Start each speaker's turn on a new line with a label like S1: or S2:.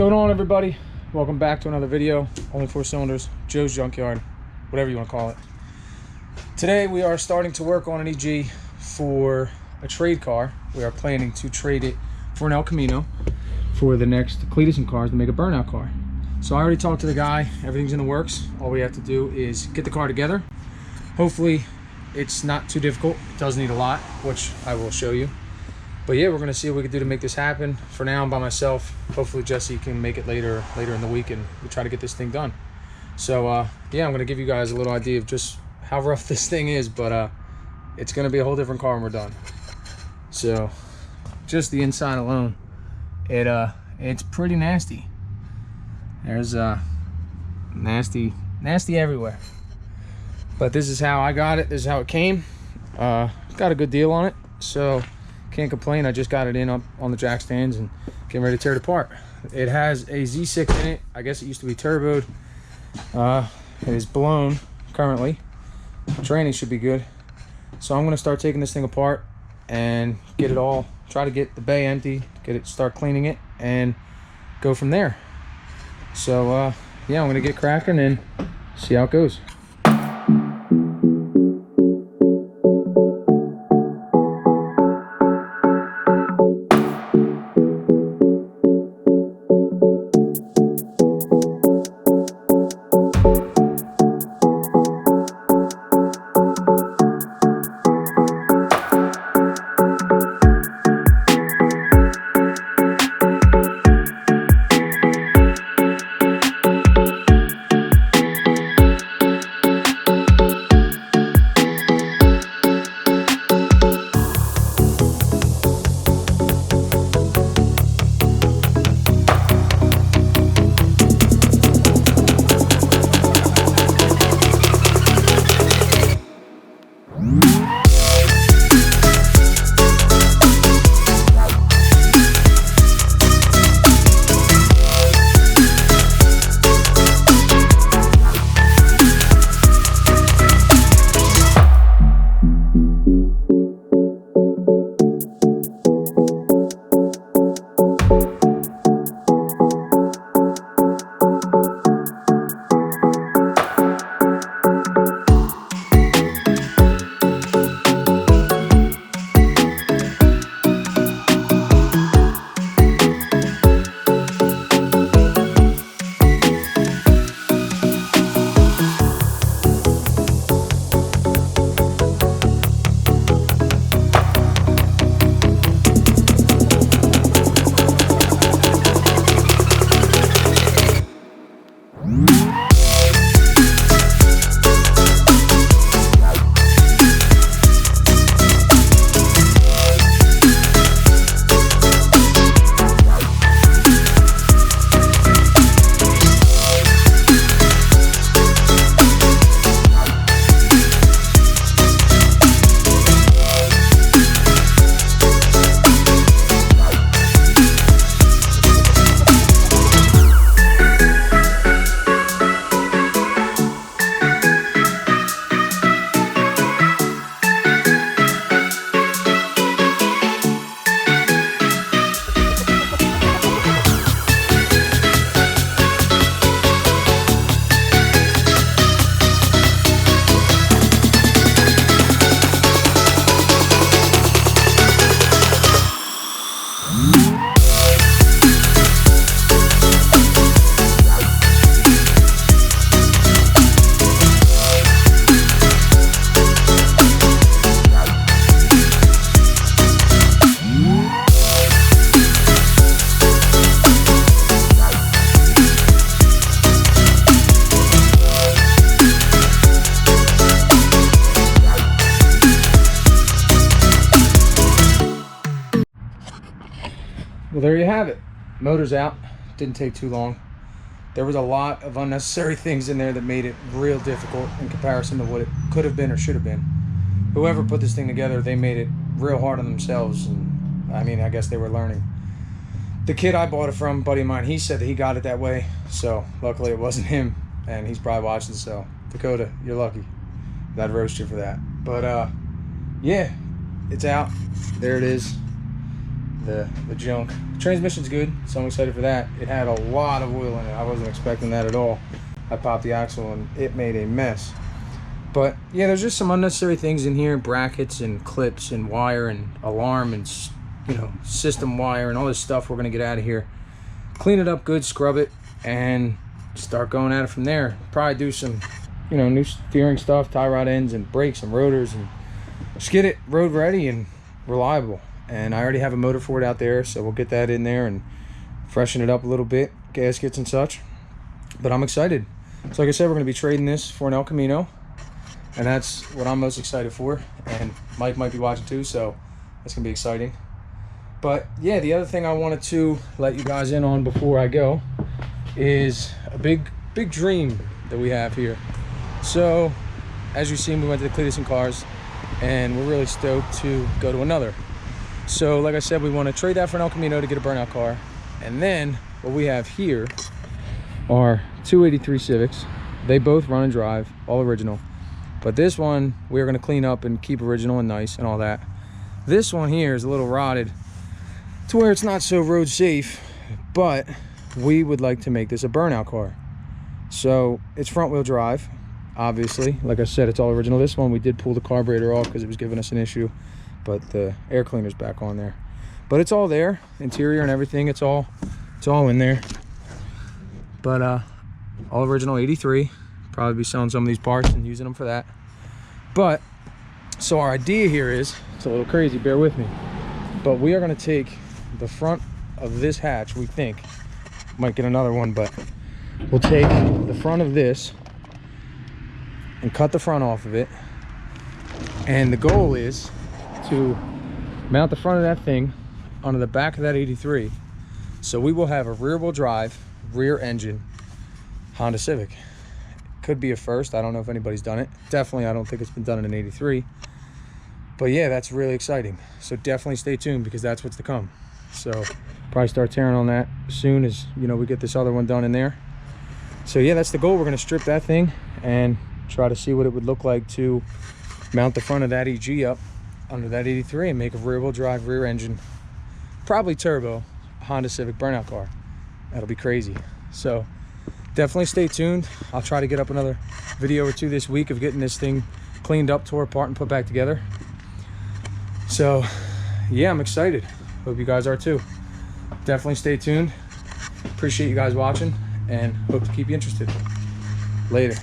S1: Going on, everybody? Welcome back to another video. Only 4 cylinders, Joe's Junkyard, whatever you want to call it. Today we are starting to work on an EG for a trade car. We are planning to trade it for an Camino for the next Cleetus cars to make a Burnout car. So I already talked to the guy. Everything's in the works. All we have to do is get the car together. Hopefully it's not too difficult. It does need a lot, which I will show you. But yeah, we're gonna see what we can do to make this happen. For now, I'm by myself. Hopefully Jesse can make it later in the week, and we try to get this thing done. So yeah, I'm gonna give you guys a little idea of just how rough this thing is, but it's gonna be a whole different car when we're done. So just the inside alone, it's pretty nasty. There's nasty everywhere. But this is how I got it. This is how it came. Got a good deal on it, so can't complain. I just got it in up on the jack stands and getting ready to tear it apart. It has a Z6 in it. I guess it used to be turboed. It is blown currently. Training should be good. So I'm gonna start taking this thing apart and get it all, try to get the bay empty, start cleaning it, and go from there. So yeah, I'm gonna get cracking and see how it goes. Well, there you have it. Motor's out. Didn't take too long. There was a lot of unnecessary things in there that made it real difficult in comparison to what it could have been or should have been. Whoever put this thing together, they made it real hard on themselves, and I mean, I guess they were learning. The kid I bought it from, buddy of mine, he said that he got it that way, so luckily it wasn't him, and he's probably watching, so Dakota, you're lucky. I'd roast you for that. But yeah, it's out. There it is. the junk. The transmission's good, so I'm excited for that. It had a lot of oil in it. I wasn't expecting that at all. I popped the axle and it made a mess. But yeah, there's just some unnecessary things in here, brackets and clips and wire and alarm and, you know, system wire and all this stuff we're gonna get out of here. Clean it up good, scrub it, and start going at it from there. Probably do some, you know, new steering stuff, tie rod ends and brakes and rotors, and just get it road ready and reliable. And I already have a motor for it out there, so we'll get that in there and freshen it up a little bit, gaskets and such. But I'm excited. So like I said, we're gonna be trading this for an El Camino, and that's what I'm most excited for. And Mike might be watching too, so that's gonna be exciting. But yeah, the other thing I wanted to let you guys in on before I go is a big dream that we have here. So as you've seen, we went to the Cleetus and cars, and we're really stoked to go to another. So like I said, we want to trade that for an El Camino to get a Burnout car. And then what we have here are 283 Civics. They both run and drive, all original. But this one we're going to clean up and keep original and nice and all that. This one here is a little rotted to where it's not so road safe, but we would like to make this a Burnout car. So it's front wheel drive, obviously. Like I said, it's all original. This one we did pull the carburetor off because it was giving us an issue, but the air cleaner's back on there. But it's all there, interior and everything, it's all in there. But all original 83. Probably be selling some of these parts and using them for that. But so our idea here is, it's a little crazy, bear with me, but we are going to take the front of this hatch. We think might get another one, but we'll take the front of this and cut the front off of it, and the goal is to mount the front of that thing onto the back of that 83, so we will have a rear wheel drive, rear engine Honda Civic. Could be a first. I don't know if anybody's done it. Definitely I don't think it's been done in an 83, but yeah, that's really exciting. So definitely stay tuned, because that's what's to come. So probably start tearing on that as soon as, you know, we get this other one done in there. So yeah, that's the goal. We're going to strip that thing and try to see what it would look like to mount the front of that EG up under that 83 and make a rear wheel drive, rear engine, probably turbo Honda Civic Burnout car. That'll be crazy. So definitely stay tuned. I'll try to get up another video or two this week of getting this thing cleaned up, tore apart, and put back together. So yeah, I'm excited. Hope you guys are too. Definitely stay tuned. Appreciate you guys watching, and hope to keep you interested. Later.